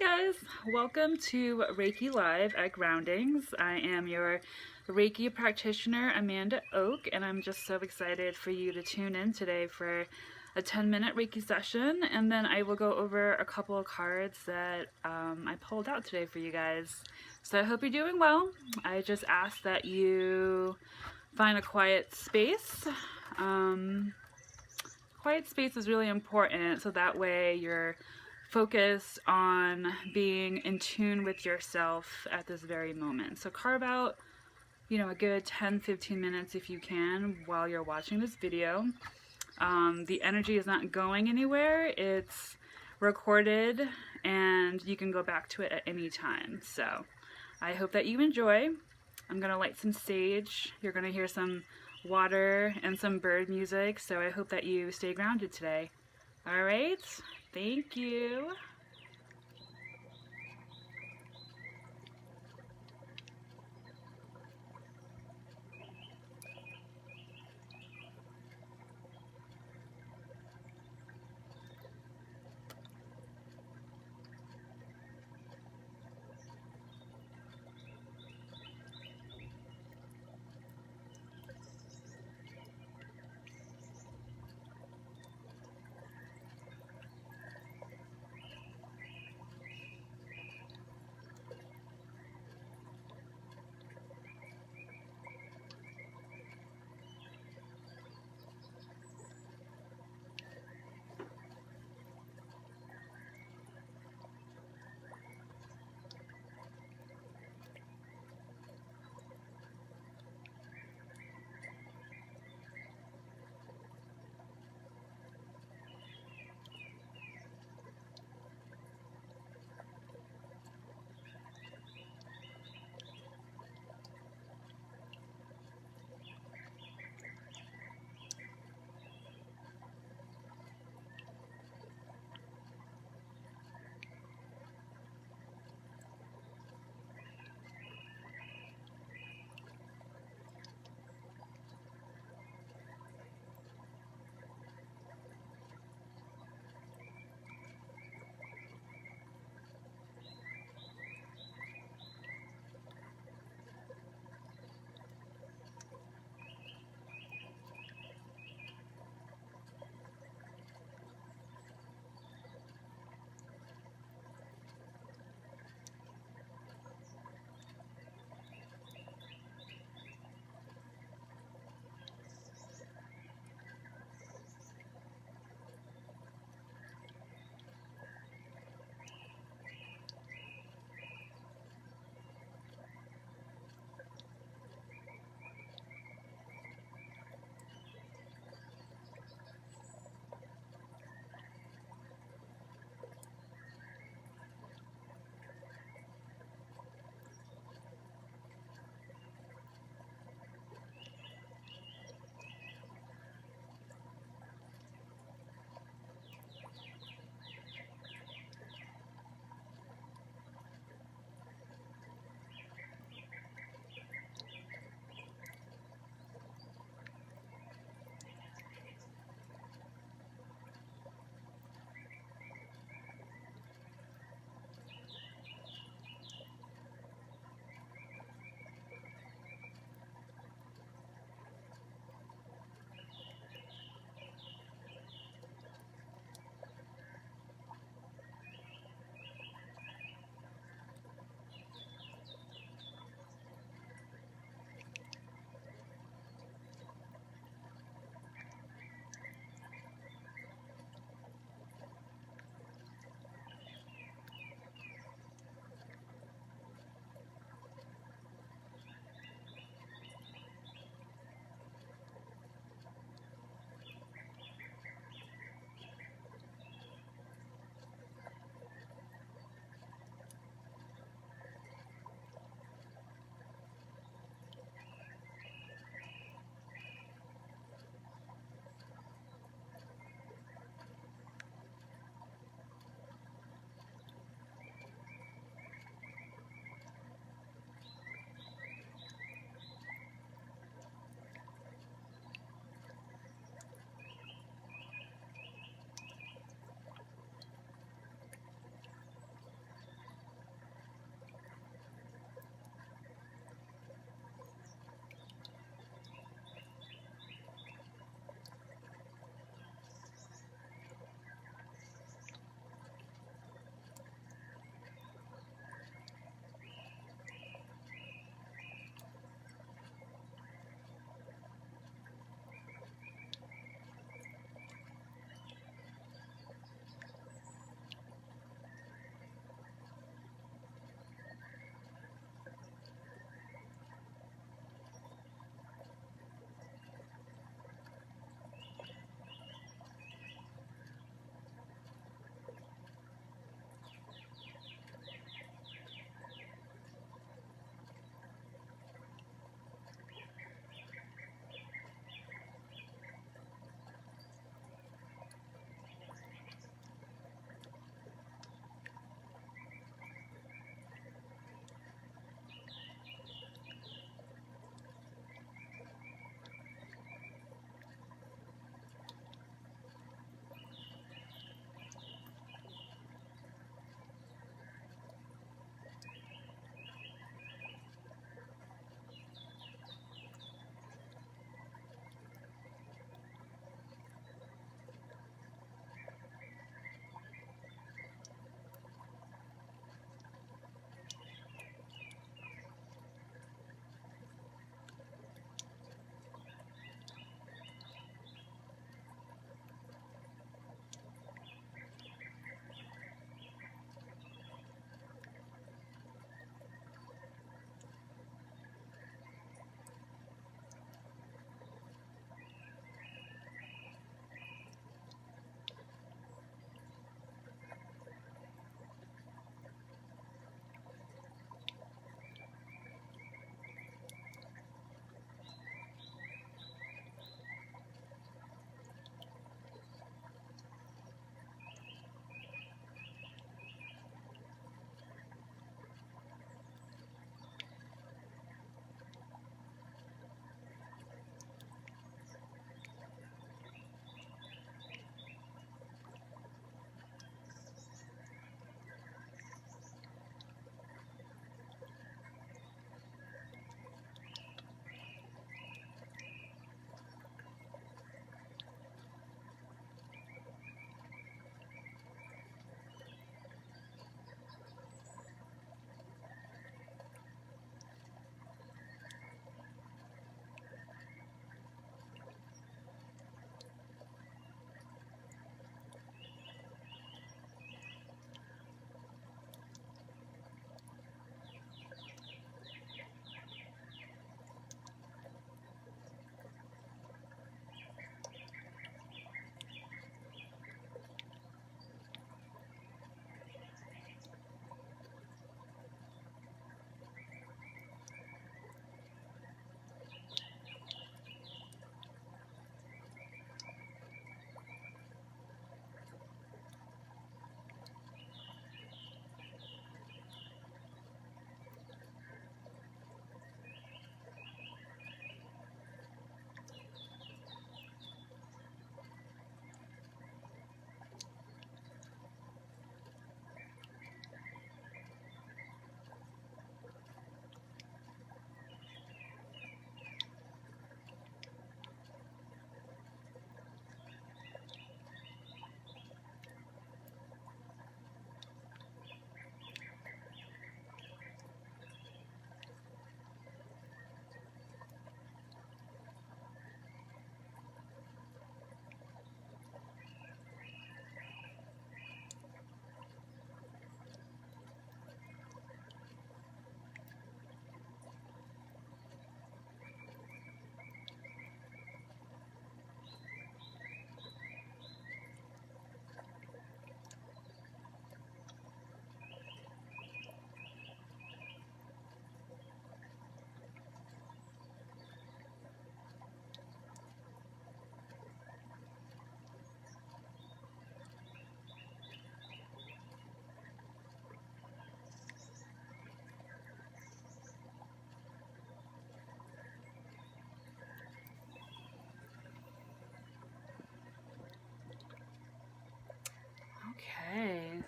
guys, welcome to Reiki Live at Groundings. I am your Reiki practitioner, Amanda Oak, and I'm just so excited for you to tune in today for a 10-minute Reiki session, and then I will go over a couple of cards that I pulled out today for you guys. So I hope you're doing well. I just ask that you find a quiet space. Quiet space is really important, so that way you're focused on being in tune with yourself at this very moment. So carve out, a good 10-15 minutes if you can while you're watching this video. The energy is not going anywhere. It's recorded and you can go back to it at any time. So I hope that you enjoy. I'm gonna light some sage. You're gonna hear some water and some bird music, so I hope that you stay grounded today. All right, thank you.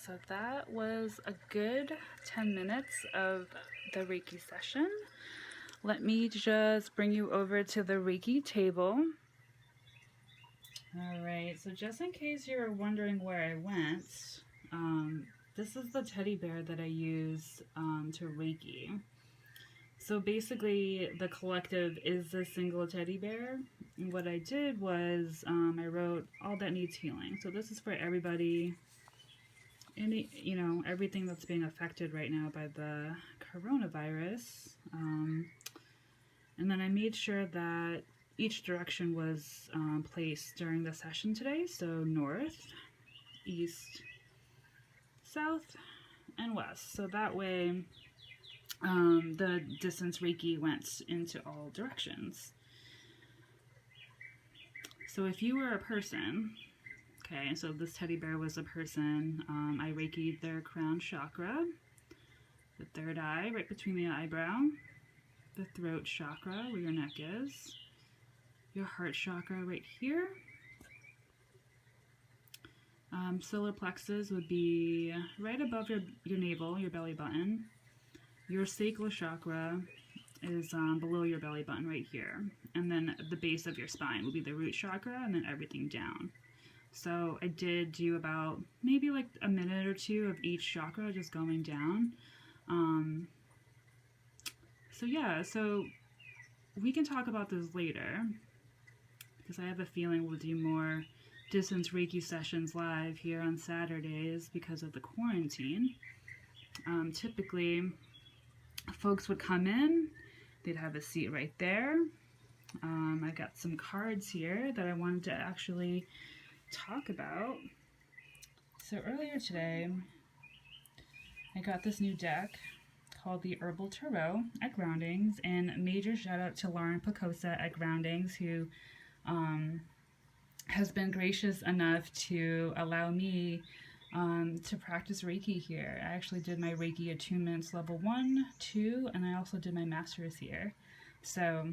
So that was a good 10 minutes of the Reiki session. Let me just bring you over to the Reiki table. All right, so just in case you're wondering where I went, this is the teddy bear that I use to Reiki. So basically, the collective is a single teddy bear. And what I did was I wrote all that needs healing. So this is for everybody, any, everything that's being affected right now by the coronavirus. And then I made sure that each direction was placed during the session today. So north, east, south, and west. So that way the distance Reiki went into all directions. So if you were a person, okay, so this teddy bear was a person, I Reiki'd their crown chakra, the third eye right between the eyebrow, the throat chakra where your neck is, your heart chakra right here. Solar plexus would be right above your navel, your belly button. Your sacral chakra is below your belly button right here. And then the base of your spine will be the root chakra, and then everything down. So I did do about maybe like a minute or two of each chakra just going down. So yeah, so we can talk about this later, because I have a feeling we'll do more distance Reiki sessions live here on Saturdays because of the quarantine. Typically, folks would come in, they'd have a seat right there. I got some cards here that I wanted to actually talk about. So earlier today, I got this new deck called the Herbal Tarot at Groundings, and major shout out to Lauren Picosa at Groundings, who has been gracious enough to allow me to practice Reiki here. I actually did my Reiki attunements level 1, 2, and I also did my master's here. So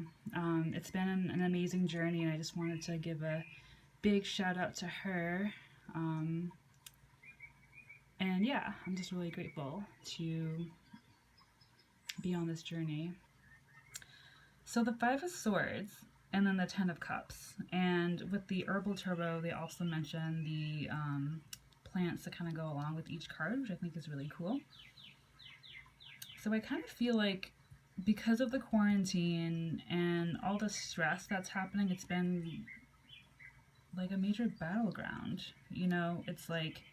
it's been an amazing journey, and I just wanted to give a big shout out to her. And yeah, I'm just really grateful to be on this journey. So the Five of Swords and then the Ten of Cups. And with the Herbal Tarot, they also mention the plants that kind of go along with each card, which I think is really cool. So I kind of feel like because of the quarantine and all the stress that's happening, it's been like a major battleground. It's like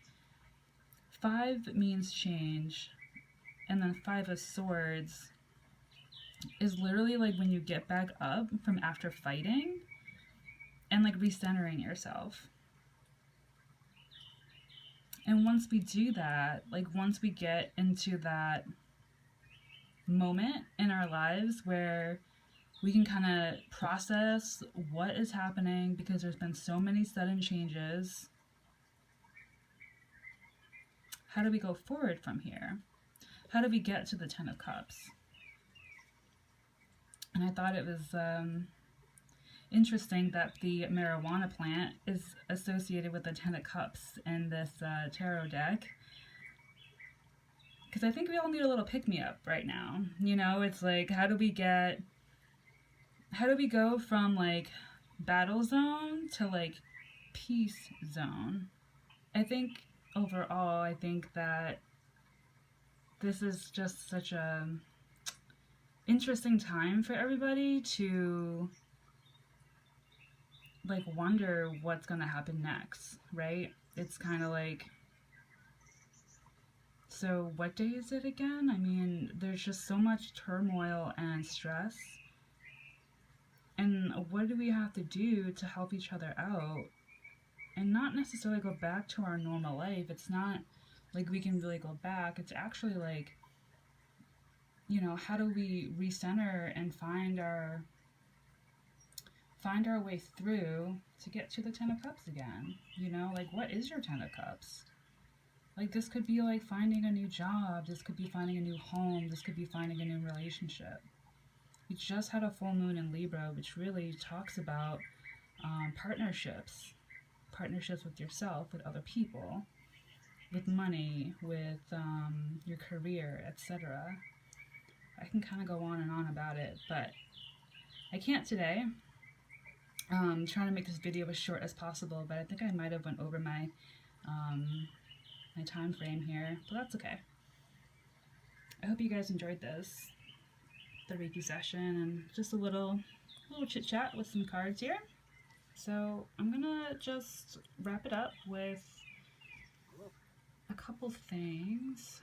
5 means change, and then Five of Swords is literally like when you get back up from after fighting and like recentering yourself. And once we do that, like once we get into that moment in our lives where we can kind of process what is happening, because there's been so many sudden changes, how do we go forward from here? How do we get to the Ten of Cups? And I thought it was interesting that the marijuana plant is associated with the Ten of Cups in this tarot deck, because I think we all need a little pick-me-up right now. It's like, how do we go from like battle zone to like peace zone? I think overall, I think that this is just such a interesting time for everybody to like wonder what's gonna happen next, right? It's kind of like, so what day is it again? I mean, there's just so much turmoil and stress, and what do we have to do to help each other out and not necessarily go back to our normal life? It's not like we can really go back. It's actually like, how do we recenter and find our way through to get to the Ten of Cups again? Like, what is your Ten of Cups? Like, this could be like finding a new job, this could be finding a new home, this could be finding a new relationship. We just had a full moon in Libra, which really talks about partnerships with yourself, with other people. with money, with your career, etc. I can kind of go on and on about it, but I can't today. I'm trying to make this video as short as possible, but I think I might have went over my my time frame here, but that's okay. I hope you guys enjoyed this, the Reiki session, and just a little chit chat with some cards here. So I'm gonna just wrap it up with a couple things.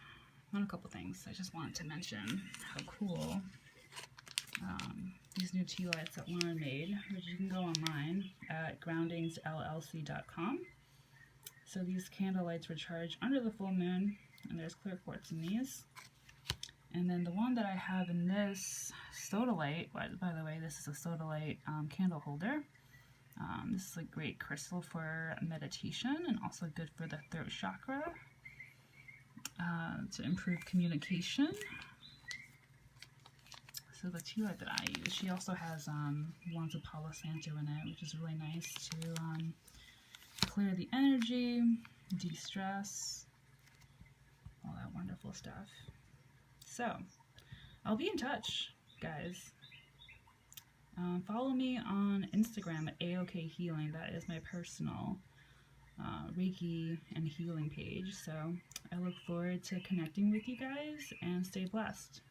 Not a couple things. I just wanted to mention how cool these new tea lights that Lauren made, which you can go online at groundingsllc.com. So these candle lights were charged under the full moon, and there's clear quartz in these. And then the one that I have in this sodalite, by the way, this is a sodalite candle holder. This is a great crystal for meditation and also good for the throat chakra to improve communication. So the tea light that I use, she also has wands of Palo Santo in it, which is really nice to clear the energy, de-stress, all that wonderful stuff. So, I'll be in touch, guys. Follow me on Instagram at AOK Healing. That is my personal Reiki and healing page. So, I look forward to connecting with you guys, and stay blessed.